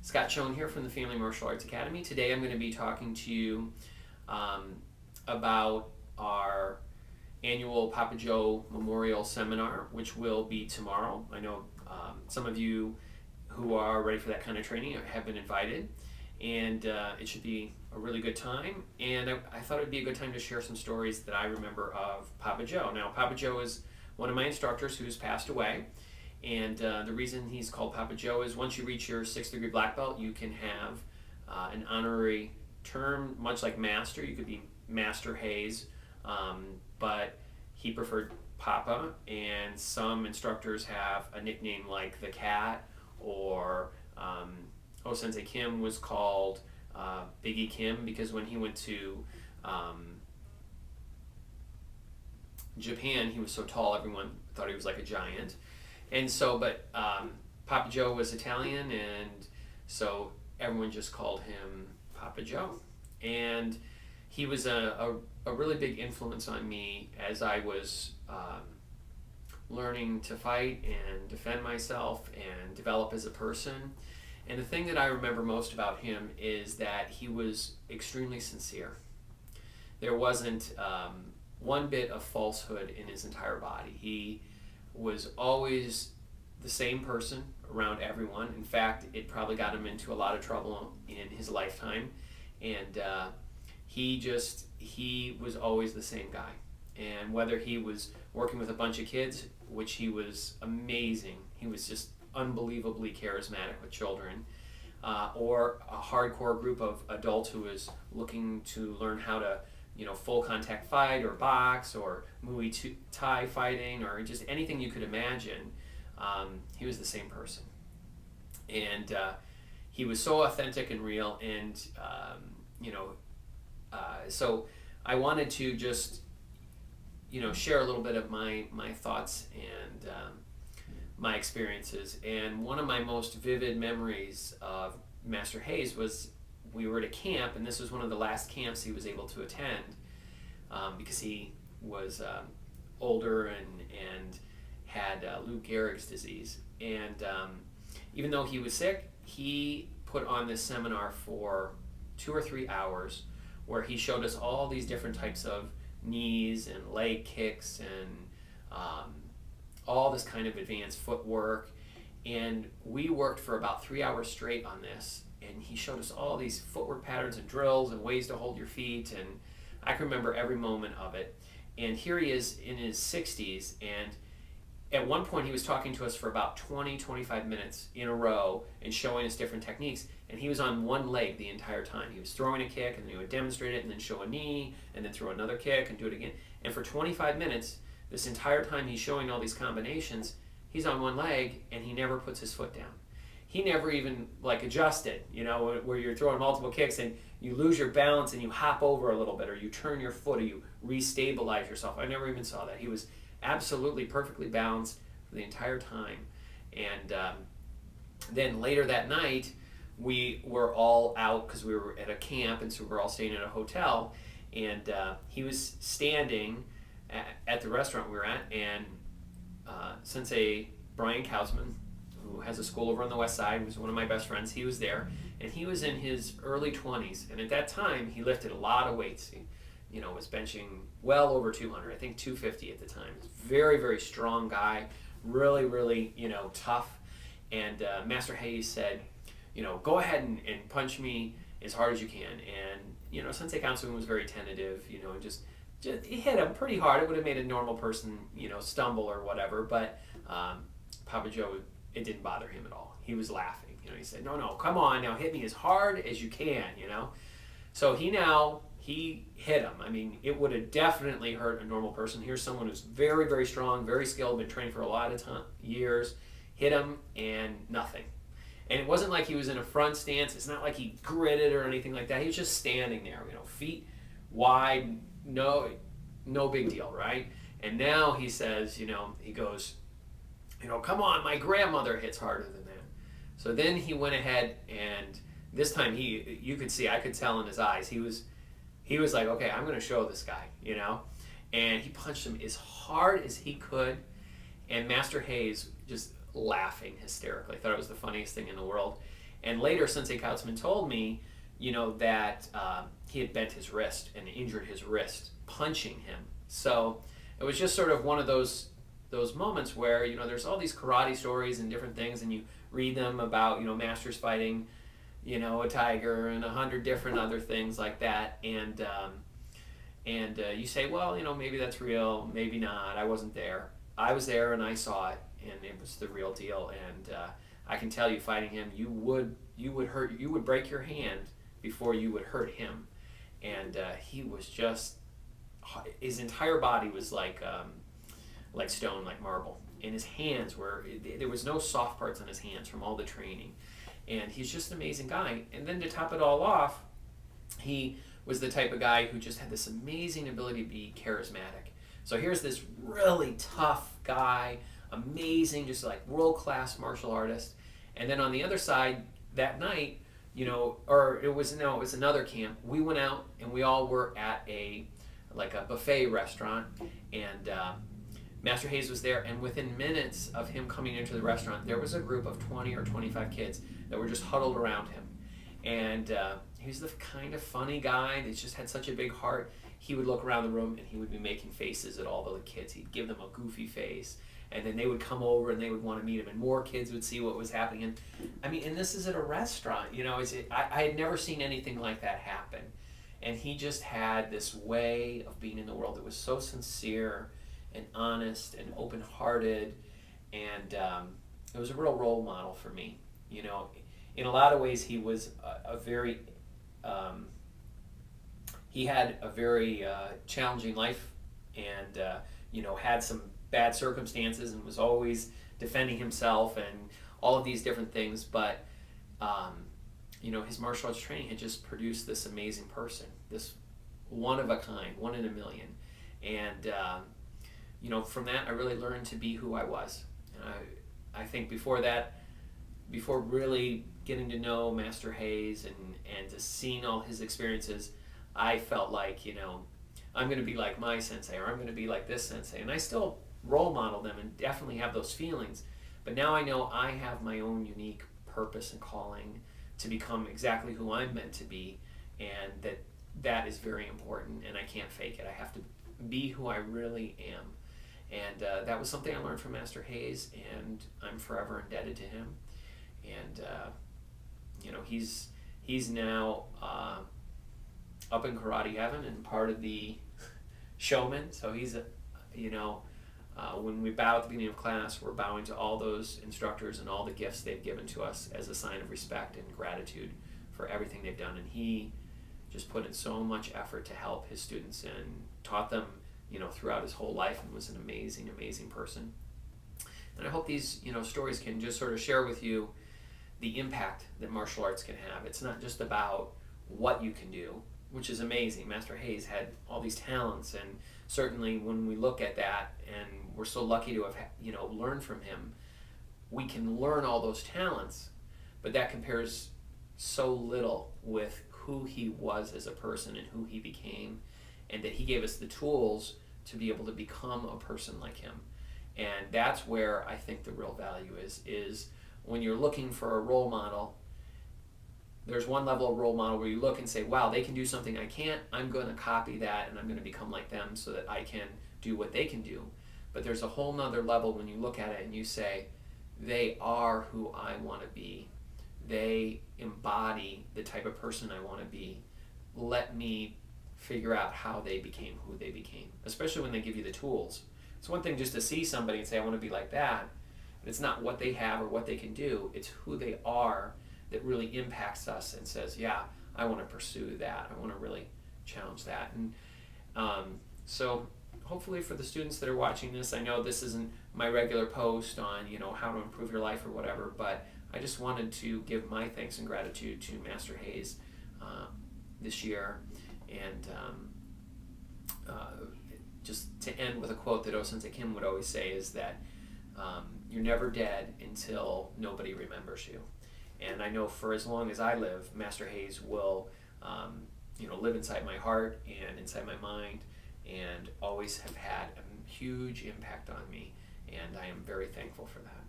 Scott Schoen here from the Family Martial Arts Academy. Today I'm going to be talking to you um, about our annual Papa Joe Memorial Seminar, which will be tomorrow. I know some of you who are ready for that kind of training have been invited, and it should be a really good time. And I thought it would be a good time to share some stories that I remember of Papa Joe. Now, Papa Joe is one of my instructors who's passed away. And the reason he's called Papa Joe is once you reach your 6th degree black belt, you can have an honorary term, much like Master. You could be Master Hayes, but he preferred Papa. And some instructors have a nickname like the Cat, or Sensei Kim was called Biggie Kim because when he went to Japan, he was so tall, everyone thought he was like a giant. And so, but Papa Joe was Italian, and so everyone just called him Papa Joe. And he was a really big influence on me as I was learning to fight and defend myself and develop as a person. And the thing that I remember most about him is that he was extremely sincere. There wasn't one bit of falsehood in his entire body. He was always the same person around everyone. In fact, it probably got him into a lot of trouble in his lifetime. And he was always the same guy. And whether he was working with a bunch of kids, which he was amazing, he was just unbelievably charismatic with children, or a hardcore group of adults who was looking to learn how to full contact fight or box or Muay Thai fighting or just anything you could imagine, he was the same person. And he was so authentic and real. And, so I wanted to just, share a little bit of my thoughts and my experiences. And one of my most vivid memories of Master Hayes was we were at a camp, and this was one of the last camps he was able to attend because he was older and had Lou Gehrig's disease. And even though he was sick, he put on this seminar for 2 or 3 hours where he showed us all these different types of knees and leg kicks and all this kind of advanced footwork. And we worked for about 3 hours straight on this. And he showed us all these footwork patterns and drills and ways to hold your feet, and I can remember every moment of it. And here he is in his 60s, and at one point he was talking to us for about 20-25 minutes in a row and showing us different techniques, and he was on one leg the entire time. He was throwing a kick, and then he would demonstrate it, and then show a knee, and then throw another kick and do it again. And for 25 minutes, this entire time he's showing all these combinations, he's on one leg, and he never puts his foot down. He never even adjusted, where you're throwing multiple kicks and you lose your balance and you hop over a little bit, or you turn your foot, or you restabilize yourself. I never even saw that. He was absolutely perfectly balanced for the entire time. And then later that night, we were all out because we were at a camp, and so we were all staying at a hotel. And he was standing at the restaurant we were at, and Sensei Brian Kausman, who has a school over on the west side, was one of my best friends. He was there, and he was in his early 20s, and at that time he lifted a lot of weights. He was benching well over 200, I think 250 at the time. Very, very strong guy, really, really tough. And Master Hayes said, go ahead and punch me as hard as you can. And Sensei Kausman was very tentative, and just he hit him pretty hard. It would have made a normal person stumble or whatever, but Papa Joe, it didn't bother him at all. He was laughing. He said, no, come on, now hit me as hard as you can, So he hit him. I mean, it would have definitely hurt a normal person. Here's someone who's very, very strong, very skilled, been trained for a lot of years, hit him, and nothing. And it wasn't like he was in a front stance. It's not like he gritted or anything like that. He was just standing there, feet wide, no big deal, right? And now he says, he goes, come on, my grandmother hits harder than that. So then he went ahead, and this time you could see, I could tell in his eyes, he was like, okay, I'm going to show this guy, And he punched him as hard as he could, and Master Hayes just laughing hysterically. Thought it was the funniest thing in the world. And later, Sensei Kautzman told me, that he had bent his wrist and injured his wrist punching him. So it was just sort of one of those moments where there's all these karate stories and different things, and you read them about masters fighting a tiger and 100 different other things like that, and you say, well, maybe that's real, maybe not. I wasn't there. I was there and I saw it, and it was the real deal. And I can tell you, fighting him, you would break your hand before you would hurt him. And he was just, his entire body was like stone, like marble. And his hands there was no soft parts on his hands from all the training. And he's just an amazing guy. And then to top it all off, he was the type of guy who just had this amazing ability to be charismatic. So here's this really tough guy, amazing, just like world-class martial artist. And then on the other side, that night, it was another camp. We went out and we all were at a buffet restaurant, and Master Hayes was there, and within minutes of him coming into the restaurant, there was a group of 20 or 25 kids that were just huddled around him. And he was the kind of funny guy that just had such a big heart. He would look around the room and he would be making faces at all the kids. He'd give them a goofy face, and then they would come over and they would want to meet him, and more kids would see what was happening. And this is at a restaurant. I had never seen anything like that happen. And he just had this way of being in the world that was so sincere and honest and open-hearted, and it was a real role model for me. In a lot of ways, he was he had a very challenging life, and had some bad circumstances, and was always defending himself and all of these different things. But his martial arts training had just produced this amazing person, this one of a kind, one in a million. And from that, I really learned to be who I was. And I think before really getting to know Master Hayes and to seeing all his experiences, I felt like, I'm going to be like my sensei, or I'm going to be like this sensei. And I still role model them and definitely have those feelings. But now I know I have my own unique purpose and calling to become exactly who I'm meant to be, and that is very important, and I can't fake it. I have to be who I really am. And that was something I learned from Master Hayes, and I'm forever indebted to him. And he's now up in karate heaven and part of the Shomen. So he's when we bow at the beginning of class, we're bowing to all those instructors and all the gifts they've given to us as a sign of respect and gratitude for everything they've done. And he just put in so much effort to help his students and taught them throughout his whole life, and was an amazing, amazing person. And I hope these stories can just sort of share with you the impact that martial arts can have. It's not just about what you can do, which is amazing. Master Hayes had all these talents, and certainly when we look at that, and we're so lucky to have learned from him, we can learn all those talents, but that compares so little with who he was as a person and who he became, and that he gave us the tools to be able to become a person like him. And that's where I think the real value is when you're looking for a role model. There's one level of role model where you look and say, wow, they can do something I can't. I'm going to copy that, and I'm going to become like them so that I can do what they can do. But there's a whole nother level when you look at it and you say, they are who I want to be. They embody the type of person I want to be. Let me figure out how they became who they became, especially when they give you the tools. It's one thing just to see somebody and say, I want to be like that, but it's not what they have or what they can do. It's who they are that really impacts us and says, yeah, I want to pursue that. I want to really challenge that. And so hopefully for the students that are watching this, I know this isn't my regular post on how to improve your life or whatever, but I just wanted to give my thanks and gratitude to Master Hayes this year. And just to end with a quote that O-Sensei Kim would always say is that you're never dead until nobody remembers you. And I know for as long as I live, Master Hayes will live inside my heart and inside my mind, and always have had a huge impact on me, and I am very thankful for that.